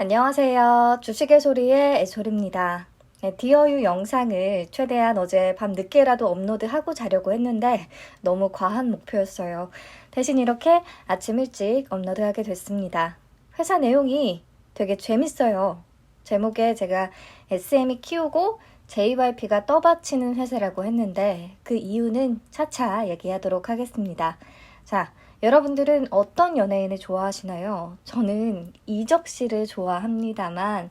안녕하세요. 주식의 소리의 애솔입니다. 네, 디어유 영상을 최대한 어제 밤 늦게라도 업로드하고 자려고 했는데 너무 과한 목표였어요. 대신 이렇게 아침 일찍 업로드하게 됐습니다. 회사 내용이 되게 재밌어요. 제목에 제가 SM이 키우고 JYP가 떠받치는 회사라고 했는데 그 이유는 차차 얘기하도록 하겠습니다. 자, 여러분들은 어떤 연예인을 좋아하시나요? 저는 이적 씨를 좋아합니다만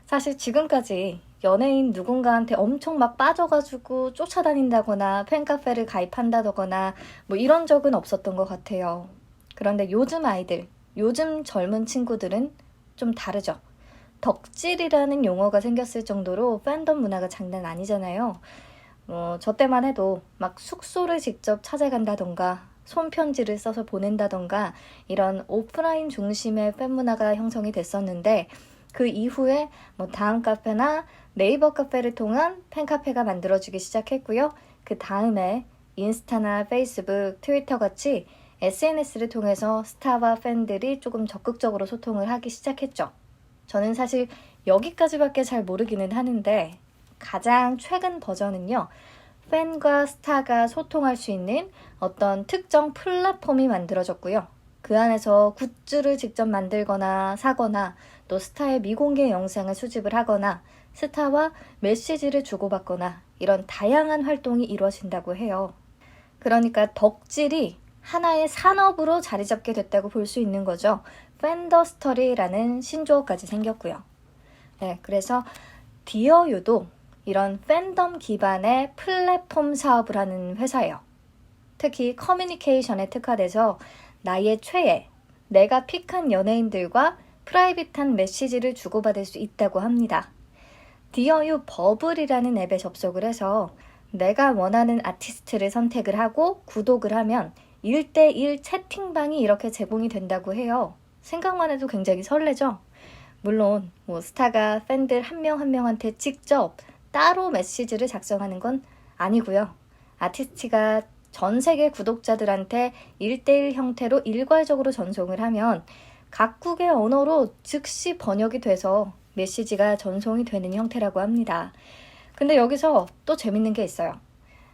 사실 지금까지 연예인 누군가한테 엄청 막 빠져가지고 쫓아다닌다거나 팬카페를 가입한다거나 뭐 이런 적은 없었던 것 같아요. 그런데 요즘 아이들, 요즘 젊은 친구들은 좀 다르죠. 덕질이라는 용어가 생겼을 정도로 팬덤 문화가 장난 아니잖아요. 저 때만 해도 막 숙소를 직접 찾아간다던가 손편지를 써서 보낸다던가 이런 오프라인 중심의 팬 문화가 형성이 됐었는데 그 이후에 뭐 다음 카페나 네이버 카페를 통한 팬카페가 만들어지기 시작했고요. 그 다음에 인스타나 페이스북, 트위터 같이 SNS를 통해서 스타와 팬들이 조금 적극적으로 소통을 하기 시작했죠. 저는 사실 여기까지밖에 잘 모르기는 하는데 가장 최근 버전은요. 팬과 스타가 소통할 수 있는 어떤 특정 플랫폼이 만들어졌고요. 그 안에서 굿즈를 직접 만들거나 사거나 또 스타의 미공개 영상을 수집을 하거나 스타와 메시지를 주고받거나 이런 다양한 활동이 이루어진다고 해요. 그러니까 덕질이 하나의 산업으로 자리 잡게 됐다고 볼 수 있는 거죠. 팬더스터리라는 신조어까지 생겼고요. 네, 그래서 디어유도 이런 팬덤 기반의 플랫폼 사업을 하는 회사예요. 특히 커뮤니케이션에 특화돼서 나의 최애, 내가 픽한 연예인들과 프라이빗한 메시지를 주고받을 수 있다고 합니다. 디어유 버블이라는 앱에 접속을 해서 내가 원하는 아티스트를 선택을 하고 구독을 하면 1대1 채팅방이 이렇게 제공이 된다고 해요. 생각만 해도 굉장히 설레죠? 물론 스타가 팬들 한 명 한 명한테 직접 따로 메시지를 작성하는 건 아니고요. 아티스트가 전 세계 구독자들한테 1대1 형태로 일괄적으로 전송을 하면 각국의 언어로 즉시 번역이 돼서 메시지가 전송이 되는 형태라고 합니다. 근데 여기서 또 재밌는 게 있어요.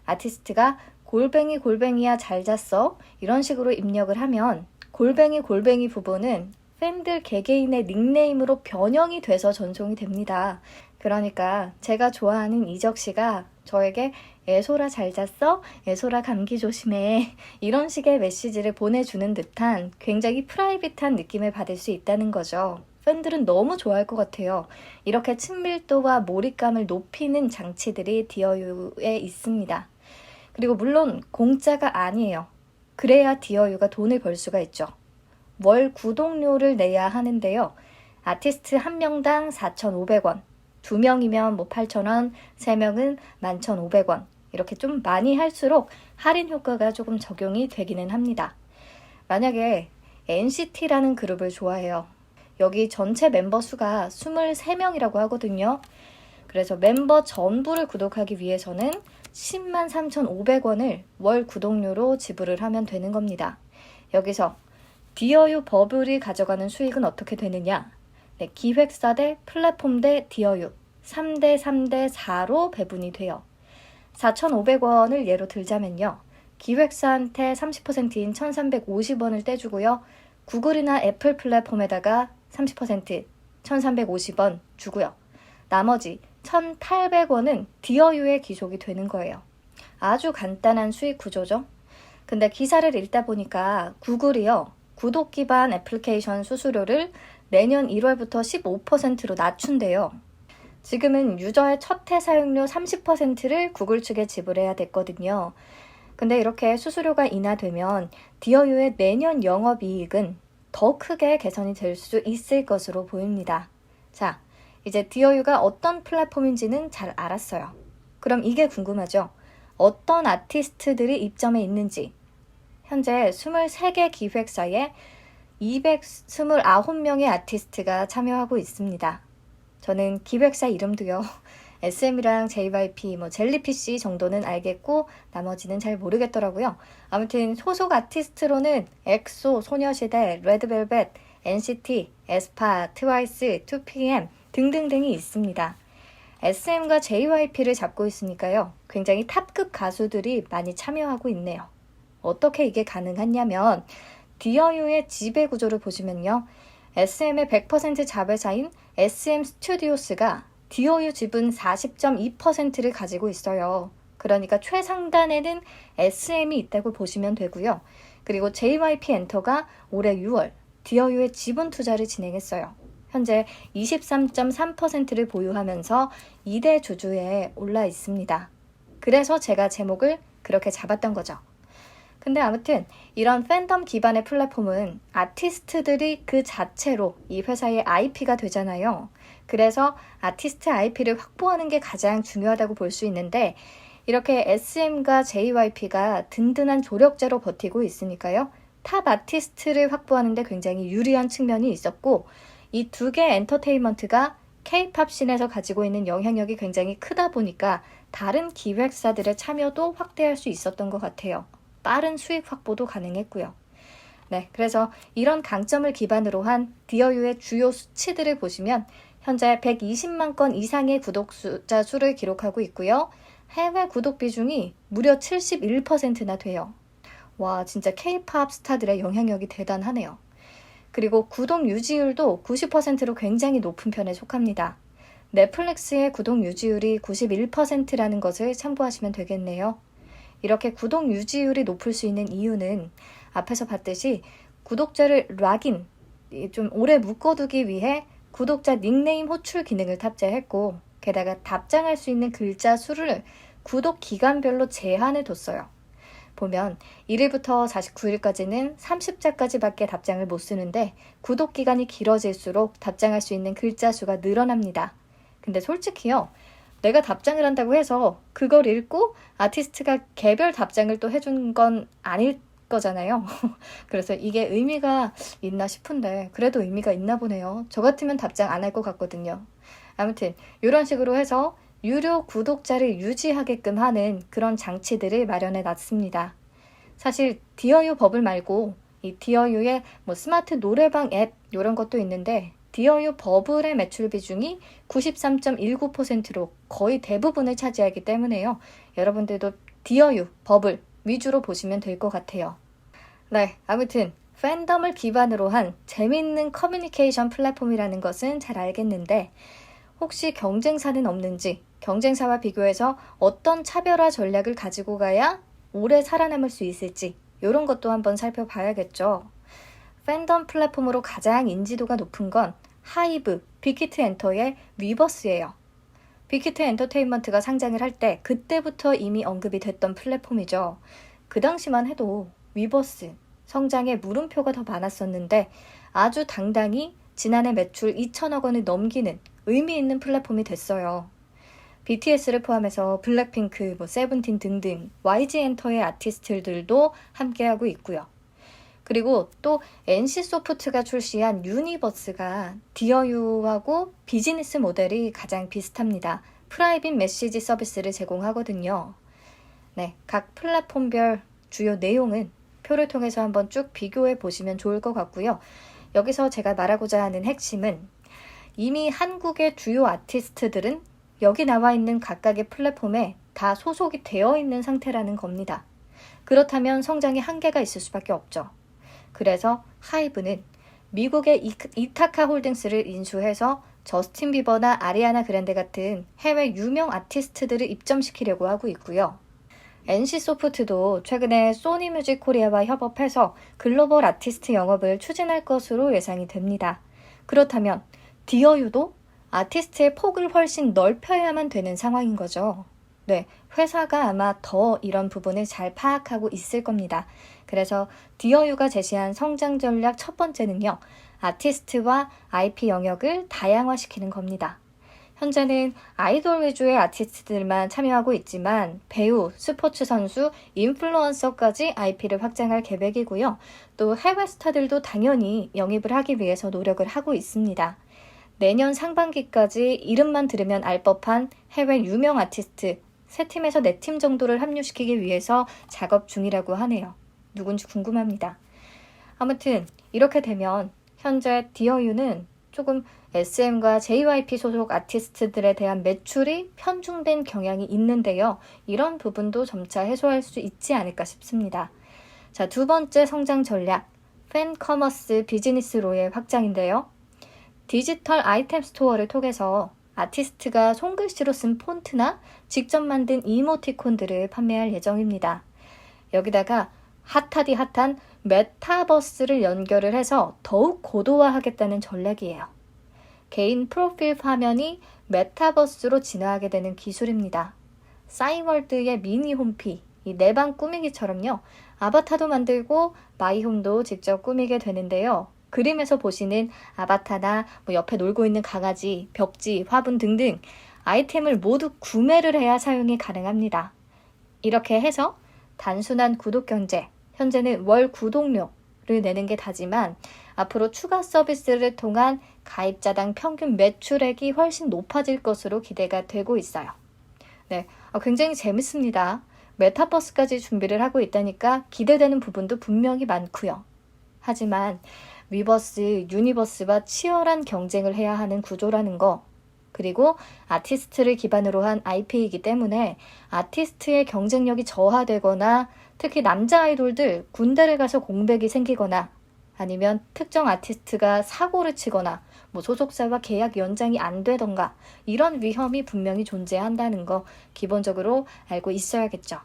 아티스트가 골뱅이야 잘 잤어 이런 식으로 입력을 하면 골뱅이 부분은 팬들 개개인의 닉네임으로 변형이 돼서 전송이 됩니다. 그러니까 제가 좋아하는 이적 씨가 저에게 애소라 잘 잤어? 애소라 감기 조심해. 이런 식의 메시지를 보내주는 듯한 굉장히 프라이빗한 느낌을 받을 수 있다는 거죠. 팬들은 너무 좋아할 것 같아요. 이렇게 친밀도와 몰입감을 높이는 장치들이 디어유에 있습니다. 그리고 물론 공짜가 아니에요. 그래야 디어유가 돈을 벌 수가 있죠. 월 구독료를 내야 하는데요. 아티스트 한 명당 4,500원, 2명이면 8,000원, 3명은 11,500원. 이렇게 좀 많이 할수록 할인 효과가 조금 적용이 되기는 합니다. 만약에 NCT라는 그룹을 좋아해요. 여기 전체 멤버 수가 23명이라고 하거든요. 그래서 멤버 전부를 구독하기 위해서는 103,500원을 월 구독료로 지불을 하면 되는 겁니다. 여기서 디어유 버블이 가져가는 수익은 어떻게 되느냐? 네, 기획사 대 플랫폼 대 디어유 3대 3대 4로 배분이 돼요. 4,500원을 예로 들자면요. 기획사한테 30%인 1,350원을 떼주고요. 구글이나 애플 플랫폼에다가 30%, 1,350원 주고요. 나머지 1,800원은 디어유에 기속이 되는 거예요. 아주 간단한 수익 구조죠. 근데 기사를 읽다 보니까 구글이요. 구독 기반 애플리케이션 수수료를 내년 1월부터 15%로 낮춘대요. 지금은 유저의 첫 해 사용료 30%를 구글 측에 지불해야 됐거든요. 근데 이렇게 수수료가 인하되면 디어유의 내년 영업이익은 더 크게 개선이 될 수 있을 것으로 보입니다. 자, 이제 디어유가 어떤 플랫폼인지는 잘 알았어요. 그럼 이게 궁금하죠? 어떤 아티스트들이 입점해 있는지. 현재 23개 기획사에 229명의 아티스트가 참여하고 있습니다. 저는 기획사 이름도요. SM이랑 JYP, 젤리피쉬 정도는 알겠고 나머지는 잘 모르겠더라고요. 아무튼 소속 아티스트로는 엑소, 소녀시대, 레드벨벳, NCT, 에스파, 트와이스, 2PM 등등등이 있습니다. SM과 JYP를 잡고 있으니까요. 굉장히 탑급 가수들이 많이 참여하고 있네요. 어떻게 이게 가능하냐면 디어유의 지배 구조를 보시면요. SM의 100% 자회사인 SM 스튜디오스가 디어유 지분 40.2%를 가지고 있어요. 그러니까 최상단에는 SM이 있다고 보시면 되고요. 그리고 JYP 엔터가 올해 6월 디어유의 지분 투자를 진행했어요. 현재 23.3%를 보유하면서 2대 주주에 올라 있습니다. 그래서 제가 제목을 그렇게 잡았던 거죠. 근데 아무튼 이런 팬덤 기반의 플랫폼은 아티스트들이 그 자체로 이 회사의 IP가 되잖아요. 그래서 아티스트 IP를 확보하는 게 가장 중요하다고 볼 수 있는데 이렇게 SM과 JYP가 든든한 조력자로 버티고 있으니까요. 탑 아티스트를 확보하는 데 굉장히 유리한 측면이 있었고 이 두 개 엔터테인먼트가 K-팝 씬에서 가지고 있는 영향력이 굉장히 크다 보니까 다른 기획사들의 참여도 확대할 수 있었던 것 같아요. 빠른 수익 확보도 가능했고요. 네, 그래서 이런 강점을 기반으로 한 디어유의 주요 수치들을 보시면 현재 120만 건 이상의 구독자 수를 기록하고 있고요. 해외 구독 비중이 무려 71%나 돼요. 와, 진짜 K-팝 스타들의 영향력이 대단하네요. 그리고 구독 유지율도 90%로 굉장히 높은 편에 속합니다. 넷플릭스의 구독 유지율이 91%라는 것을 참고하시면 되겠네요. 이렇게 구독 유지율이 높을 수 있는 이유는 앞에서 봤듯이 구독자를 락인, 좀 오래 묶어두기 위해 구독자 닉네임 호출 기능을 탑재했고 게다가 답장할 수 있는 글자 수를 구독 기간별로 제한해 뒀어요. 보면 1일부터 49일까지는 30자까지밖에 답장을 못 쓰는데 구독 기간이 길어질수록 답장할 수 있는 글자 수가 늘어납니다. 근데 솔직히요. 내가 답장을 한다고 해서 그걸 읽고 아티스트가 개별 답장을 또 해준 건 아닐 거잖아요. 그래서 이게 의미가 있나 싶은데 그래도 의미가 있나 보네요. 저 같으면 답장 안 할 것 같거든요. 아무튼 이런 식으로 해서 유료 구독자를 유지하게끔 하는 그런 장치들을 마련해 놨습니다. 사실 디어유 버블 말고 이 디어유의 스마트 노래방 앱 이런 것도 있는데 디어유 버블의 매출 비중이 93.19%로 거의 대부분을 차지하기 때문에요. 여러분들도 디어유 버블 위주로 보시면 될 것 같아요. 네, 아무튼 팬덤을 기반으로 한 재미있는 커뮤니케이션 플랫폼이라는 것은 잘 알겠는데 혹시 경쟁사는 없는지, 경쟁사와 비교해서 어떤 차별화 전략을 가지고 가야 오래 살아남을 수 있을지 이런 것도 한번 살펴봐야겠죠. 팬덤 플랫폼으로 가장 인지도가 높은 건 하이브, 빅히트 엔터의 위버스예요. 빅히트 엔터테인먼트가 상장을 할 때 그때부터 이미 언급이 됐던 플랫폼이죠. 그 당시만 해도 위버스, 성장에 물음표가 더 많았었는데 아주 당당히 지난해 매출 2천억 원을 넘기는 의미 있는 플랫폼이 됐어요. BTS를 포함해서 블랙핑크, 세븐틴 등등 YG 엔터의 아티스트들도 함께하고 있고요. 그리고 또 NC소프트가 출시한 유니버스가 디어유하고 비즈니스 모델이 가장 비슷합니다. 프라이빗 메시지 서비스를 제공하거든요. 네, 각 플랫폼별 주요 내용은 표를 통해서 한번 쭉 비교해 보시면 좋을 것 같고요. 여기서 제가 말하고자 하는 핵심은 이미 한국의 주요 아티스트들은 여기 나와 있는 각각의 플랫폼에 다 소속이 되어 있는 상태라는 겁니다. 그렇다면 성장에 한계가 있을 수밖에 없죠. 그래서 하이브는 미국의 이타카 홀딩스를 인수해서 저스틴 비버나 아리아나 그란데 같은 해외 유명 아티스트들을 입점시키려고 하고 있고요. NC소프트도 최근에 소니뮤직 코리아와 협업해서 글로벌 아티스트 영업을 추진할 것으로 예상이 됩니다. 그렇다면 디어유도 아티스트의 폭을 훨씬 넓혀야만 되는 상황인 거죠. 네, 회사가 아마 더 이런 부분을 잘 파악하고 있을 겁니다. 그래서 디어유가 제시한 성장 전략 첫 번째는요. 아티스트와 IP 영역을 다양화시키는 겁니다. 현재는 아이돌 위주의 아티스트들만 참여하고 있지만 배우, 스포츠 선수, 인플루언서까지 IP를 확장할 계획이고요. 또 해외 스타들도 당연히 영입을 하기 위해서 노력을 하고 있습니다. 내년 상반기까지 이름만 들으면 알 법한 해외 유명 아티스트 3팀에서 4팀 정도를 합류시키기 위해서 작업 중이라고 하네요. 누군지 궁금합니다. 아무튼 이렇게 되면 현재 디어유는 조금 SM과 JYP 소속 아티스트들에 대한 매출이 편중된 경향이 있는데요. 이런 부분도 점차 해소할 수 있지 않을까 싶습니다. 자, 두 번째 성장 전략, 팬 커머스 비즈니스로의 확장인데요. 디지털 아이템 스토어를 통해서 아티스트가 손글씨로 쓴 폰트나 직접 만든 이모티콘들을 판매할 예정입니다. 여기다가 핫하디 핫한 메타버스를 연결을 해서 더욱 고도화하겠다는 전략이에요. 개인 프로필 화면이 메타버스로 진화하게 되는 기술입니다. 싸이월드의 미니 홈피, 이 내방 꾸미기처럼요. 아바타도 만들고 마이홈도 직접 꾸미게 되는데요. 그림에서 보시는 아바타나 옆에 놀고 있는 강아지, 벽지, 화분 등등 아이템을 모두 구매를 해야 사용이 가능합니다. 이렇게 해서 단순한 구독 경제, 현재는 월 구독료를 내는 게 다지만 앞으로 추가 서비스를 통한 가입자당 평균 매출액이 훨씬 높아질 것으로 기대가 되고 있어요. 네, 굉장히 재밌습니다. 메타버스까지 준비를 하고 있다니까 기대되는 부분도 분명히 많고요. 하지만 위버스, 유니버스와 치열한 경쟁을 해야 하는 구조라는 거, 그리고 아티스트를 기반으로 한 IP이기 때문에 아티스트의 경쟁력이 저하되거나 특히 남자 아이돌들 군대를 가서 공백이 생기거나 아니면 특정 아티스트가 사고를 치거나 소속사와 계약 연장이 안 되던가 이런 위험이 분명히 존재한다는 거 기본적으로 알고 있어야겠죠.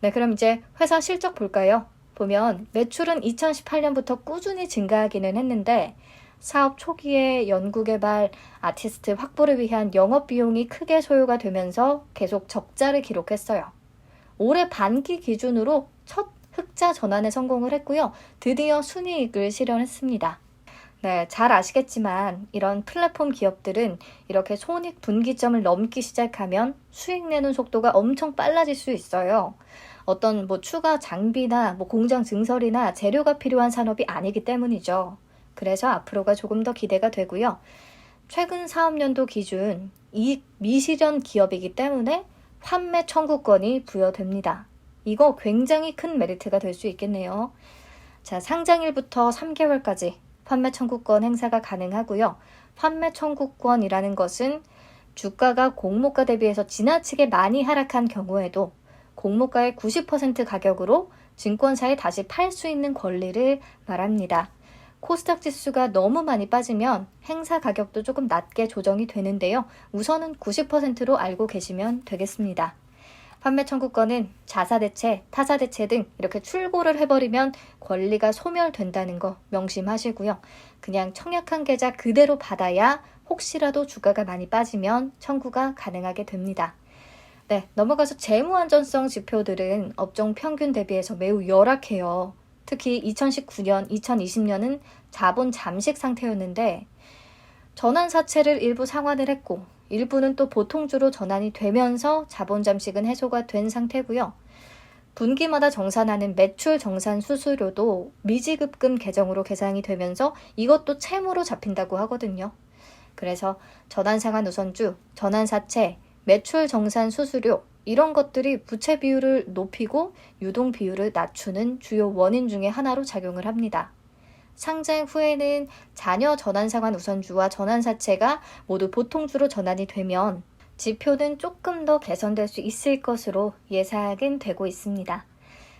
네, 그럼 이제 회사 실적 볼까요? 보면 매출은 2018년부터 꾸준히 증가하기는 했는데 사업 초기에 연구개발, 아티스트 확보를 위한 영업비용이 크게 소요가 되면서 계속 적자를 기록했어요. 올해 반기 기준으로 첫 흑자 전환에 성공을 했고요. 드디어 순이익을 실현했습니다. 네, 잘 아시겠지만 이런 플랫폼 기업들은 이렇게 손익 분기점을 넘기 시작하면 수익 내는 속도가 엄청 빨라질 수 있어요. 어떤 추가 장비나 공장 증설이나 재료가 필요한 산업이 아니기 때문이죠. 그래서 앞으로가 조금 더 기대가 되고요. 최근 사업년도 기준 이익 미실현 기업이기 때문에 환매 청구권이 부여됩니다. 이거 굉장히 큰 메리트가 될 수 있겠네요. 자, 상장일부터 3개월까지 환매 청구권 행사가 가능하고요. 환매 청구권이라는 것은 주가가 공모가 대비해서 지나치게 많이 하락한 경우에도 공모가의 90% 가격으로 증권사에 다시 팔 수 있는 권리를 말합니다. 코스닥 지수가 너무 많이 빠지면 행사 가격도 조금 낮게 조정이 되는데요. 우선은 90%로 알고 계시면 되겠습니다. 판매 청구권은 자사대체, 타사대체 등 이렇게 출고를 해버리면 권리가 소멸된다는 거 명심하시고요. 그냥 청약한 계좌 그대로 받아야 혹시라도 주가가 많이 빠지면 청구가 가능하게 됩니다. 네, 넘어가서 재무안전성 지표들은 업종 평균 대비해서 매우 열악해요. 특히 2019년, 2020년은 자본 잠식 상태였는데 전환 사채를 일부 상환을 했고 일부는 또 보통주로 전환이 되면서 자본 잠식은 해소가 된 상태고요. 분기마다 정산하는 매출 정산 수수료도 미지급금 계정으로 계산이 되면서 이것도 채무로 잡힌다고 하거든요. 그래서 전환 상환 우선주, 전환 사채, 매출 정산 수수료 이런 것들이 부채 비율을 높이고 유동 비율을 낮추는 주요 원인 중에 하나로 작용을 합니다. 상장 후에는 자녀 전환 상환 우선주와 전환 사채가 모두 보통주로 전환이 되면 지표는 조금 더 개선될 수 있을 것으로 예상은 되고 있습니다.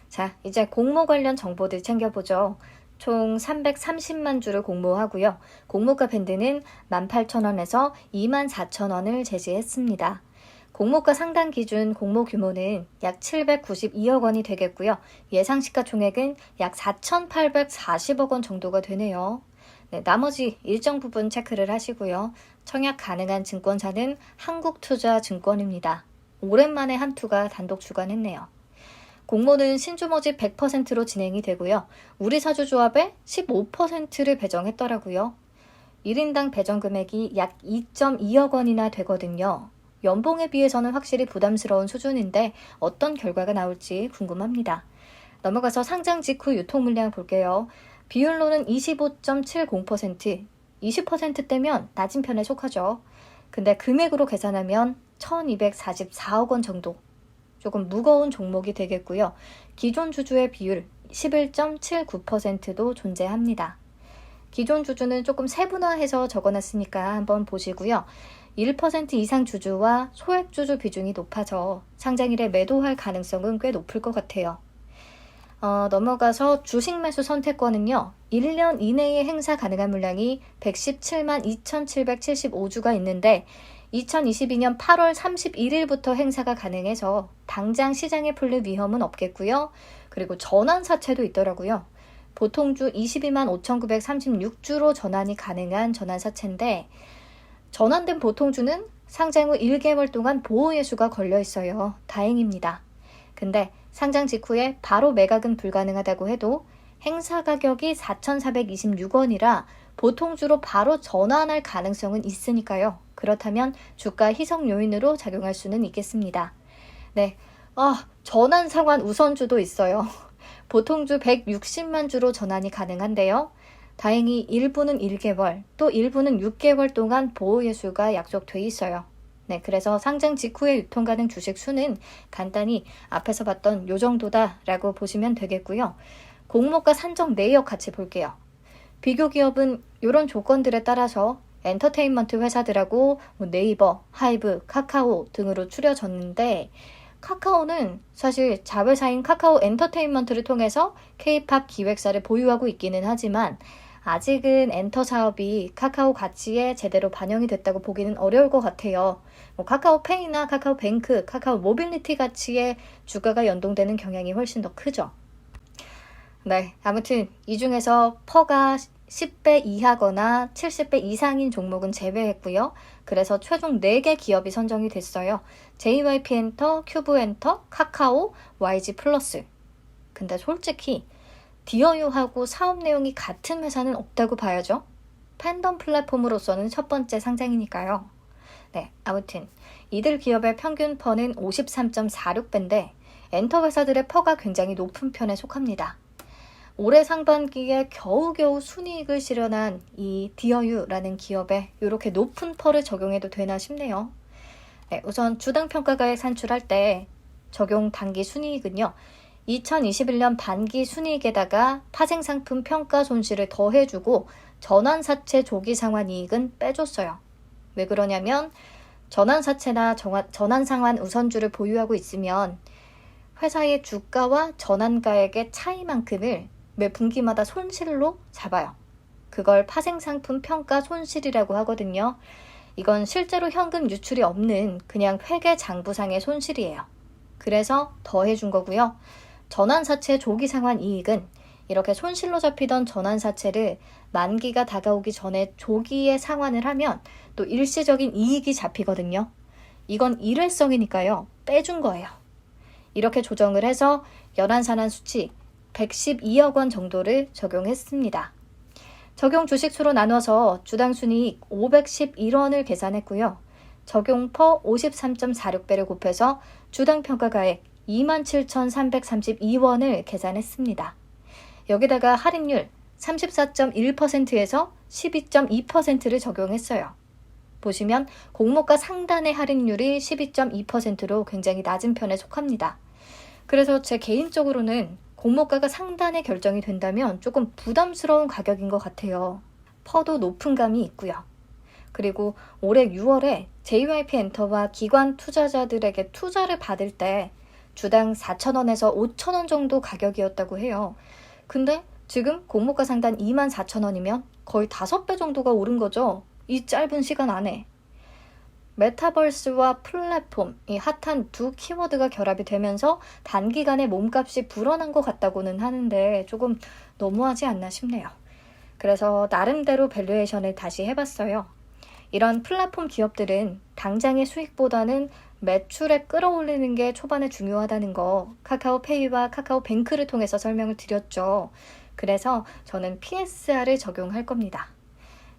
자, 이제 공모 관련 정보들 챙겨보죠. 총 330만 주를 공모하고요. 공모가 밴드는 18,000원에서 24,000원을 제시했습니다. 공모가 상단 기준 공모 규모는 약 792억 원이 되겠고요. 예상 시가총액은 약 4,840억 원 정도가 되네요. 네, 나머지 일정 부분 체크를 하시고요. 청약 가능한 증권사는 한국투자증권입니다. 오랜만에 한투가 단독 주관했네요. 공모는 신주모집 100%로 진행이 되고요. 우리사주조합에 15%를 배정했더라고요. 1인당 배정 금액이 약 2.2억 원이나 되거든요. 연봉에 비해서는 확실히 부담스러운 수준인데 어떤 결과가 나올지 궁금합니다. 넘어가서 상장 직후 유통 물량 볼게요. 비율로는 25.70%, 20%대면 낮은 편에 속하죠. 근데 금액으로 계산하면 1,244억 원 정도. 조금 무거운 종목이 되겠고요. 기존 주주의 비율 11.79%도 존재합니다. 기존 주주는 조금 세분화해서 적어놨으니까 한번 보시고요. 1% 이상 주주와 소액 주주 비중이 높아져 상장일에 매도할 가능성은 꽤 높을 것 같아요. 넘어가서 주식 매수 선택권은요. 1년 이내에 행사 가능한 물량이 117만 2,775주가 있는데 2022년 8월 31일부터 행사가 가능해서 당장 시장에 풀릴 위험은 없겠고요. 그리고 전환 사채도 있더라고요. 보통주 22만 5,936주로 전환이 가능한 전환 사채인데 전환된 보통주는 상장 후 1개월 동안 보호 예수가 걸려 있어요. 다행입니다. 근데 상장 직후에 바로 매각은 불가능하다고 해도 행사 가격이 4,426원이라 보통주로 바로 전환할 가능성은 있으니까요. 그렇다면 주가 희석 요인으로 작용할 수는 있겠습니다. 네, 전환 상환 우선주도 있어요. 보통주 160만 주로 전환이 가능한데요. 다행히 일부는 1개월, 또 일부는 6개월 동안 보호 예수가 약속돼 있어요. 네, 그래서 상장 직후에 유통 가능 주식 수는 간단히 앞에서 봤던 요 정도다라고 보시면 되겠고요. 공모가 산정 내역 같이 볼게요. 비교 기업은 이런 조건들에 따라서 엔터테인먼트 회사들하고 네이버, 하이브, 카카오 등으로 추려졌는데 카카오는 사실 자회사인 카카오 엔터테인먼트를 통해서 K-팝 기획사를 보유하고 있기는 하지만 아직은 엔터 사업이 카카오 가치에 제대로 반영이 됐다고 보기는 어려울 것 같아요. 카카오페이나 카카오뱅크, 카카오 모빌리티 가치에 주가가 연동되는 경향이 훨씬 더 크죠. 네, 아무튼 이 중에서 퍼가 10배 이하거나 70배 이상인 종목은 제외했고요. 그래서 최종 4개 기업이 선정이 됐어요. JYP 엔터, 큐브 엔터, 카카오, YG 플러스. 근데 솔직히 디어유하고 사업 내용이 같은 회사는 없다고 봐야죠. 팬덤 플랫폼으로서는 첫 번째 상장이니까요. 네, 아무튼 이들 기업의 평균 퍼는 53.46배인데 엔터 회사들의 퍼가 굉장히 높은 편에 속합니다. 올해 상반기에 겨우겨우 순이익을 실현한 이 디어유라는 기업에 이렇게 높은 퍼를 적용해도 되나 싶네요. 네, 우선 주당 평가가액 산출할 때 적용 단기 순이익은요. 2021년 반기 순이익에다가 파생상품 평가 손실을 더해주고 전환사채 조기 상환 이익은 빼줬어요. 왜 그러냐면 전환사채나 전환상환 우선주를 보유하고 있으면 회사의 주가와 전환가액의 차이만큼을 매 분기마다 손실로 잡아요. 그걸 파생상품 평가 손실이라고 하거든요. 이건 실제로 현금 유출이 없는 그냥 회계 장부상의 손실이에요. 그래서 더해준 거고요. 전환사채 조기 상환 이익은 이렇게 손실로 잡히던 전환사채를 만기가 다가오기 전에 조기에 상환을 하면 또 일시적인 이익이 잡히거든요. 이건 일회성이니까요. 빼준 거예요. 이렇게 조정을 해서 연한산한 수치 112억 원 정도를 적용했습니다. 적용 주식수로 나눠서 주당 순이익 511원을 계산했고요. 적용 퍼 53.46배를 곱해서 주당 평가가액 27,332원을 계산했습니다. 여기다가 할인율 34.1%에서 12.2%를 적용했어요. 보시면 공모가 상단의 할인율이 12.2%로 굉장히 낮은 편에 속합니다. 그래서 제 개인적으로는 공모가가 상단에 결정이 된다면 조금 부담스러운 가격인 것 같아요. 퍼도 높은 감이 있고요. 그리고 올해 6월에 JYP 엔터와 기관 투자자들에게 투자를 받을 때 주당 4,000원에서 5,000원 정도 가격이었다고 해요. 근데 지금 공모가 상단 24,000원이면 거의 5배 정도가 오른 거죠. 이 짧은 시간 안에. 메타버스와 플랫폼, 이 핫한 두 키워드가 결합이 되면서 단기간에 몸값이 불어난 것 같다고는 하는데 조금 너무하지 않나 싶네요. 그래서 나름대로 밸류에이션을 다시 해봤어요. 이런 플랫폼 기업들은 당장의 수익보다는 매출에 끌어올리는 게 초반에 중요하다는 거 카카오페이와 카카오뱅크를 통해서 설명을 드렸죠. 그래서 저는 PSR을 적용할 겁니다.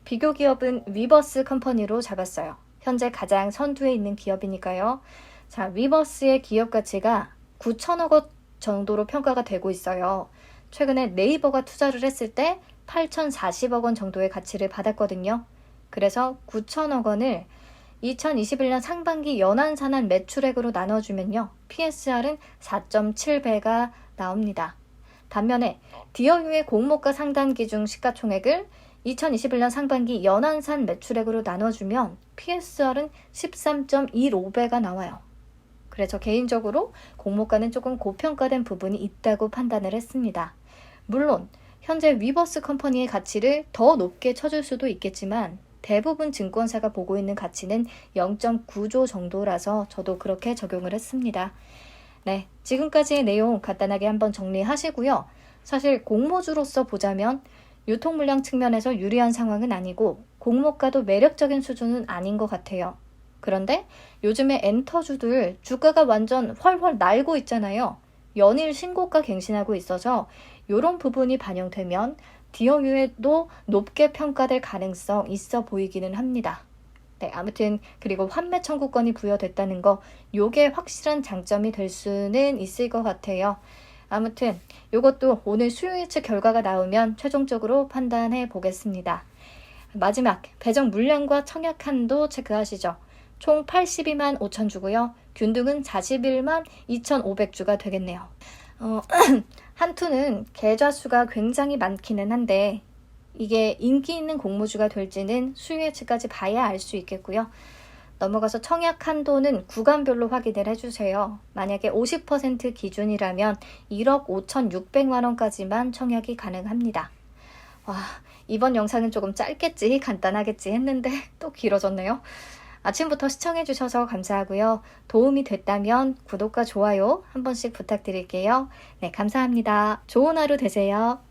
비교 기업은 위버스 컴퍼니로 잡았어요. 현재 가장 선두에 있는 기업이니까요. 자, 위버스의 기업 가치가 9천억 원 정도로 평가가 되고 있어요. 최근에 네이버가 투자를 했을 때 8,040억 원 정도의 가치를 받았거든요. 그래서 9천억 원을 2021년 상반기 연한산한 매출액으로 나눠주면요. PSR은 4.7배가 나옵니다. 반면에 디어유의 공모가 상단 기준 시가총액을 2021년 상반기 연안산 매출액으로 나눠주면 PSR은 13.15배가 나와요. 그래서 개인적으로 공모가는 조금 고평가된 부분이 있다고 판단을 했습니다. 물론 현재 위버스 컴퍼니의 가치를 더 높게 쳐줄 수도 있겠지만 대부분 증권사가 보고 있는 가치는 0.9조 정도라서 저도 그렇게 적용을 했습니다. 네, 지금까지의 내용 간단하게 한번 정리하시고요. 사실 공모주로서 보자면 유통물량 측면에서 유리한 상황은 아니고 공모가도 매력적인 수준은 아닌 것 같아요. 그런데 요즘에 엔터주들 주가가 완전 훨훨 날고 있잖아요. 연일 신고가 갱신하고 있어서 이런 부분이 반영되면 디어유에도 높게 평가될 가능성 있어 보이기는 합니다. 네, 아무튼 그리고 환매 청구권이 부여됐다는 거 요게 확실한 장점이 될 수는 있을 것 같아요. 아무튼 이것도 오늘 수요 예측 결과가 나오면 최종적으로 판단해 보겠습니다. 마지막 배정 물량과 청약 한도 체크하시죠. 총 82만 5천 주고요. 균등은 41만 2,500주가 되겠네요. 한투는 계좌 수가 굉장히 많기는 한데 이게 인기 있는 공모주가 될지는 수요 예측까지 봐야 알 수 있겠고요. 넘어가서 청약 한도는 구간별로 확인을 해주세요. 만약에 50% 기준이라면 1억 5,600만 원까지만 청약이 가능합니다. 와, 이번 영상은 조금 짧겠지, 간단하겠지 했는데 또 길어졌네요. 아침부터 시청해주셔서 감사하고요. 도움이 됐다면 구독과 좋아요 한 번씩 부탁드릴게요. 네, 감사합니다. 좋은 하루 되세요.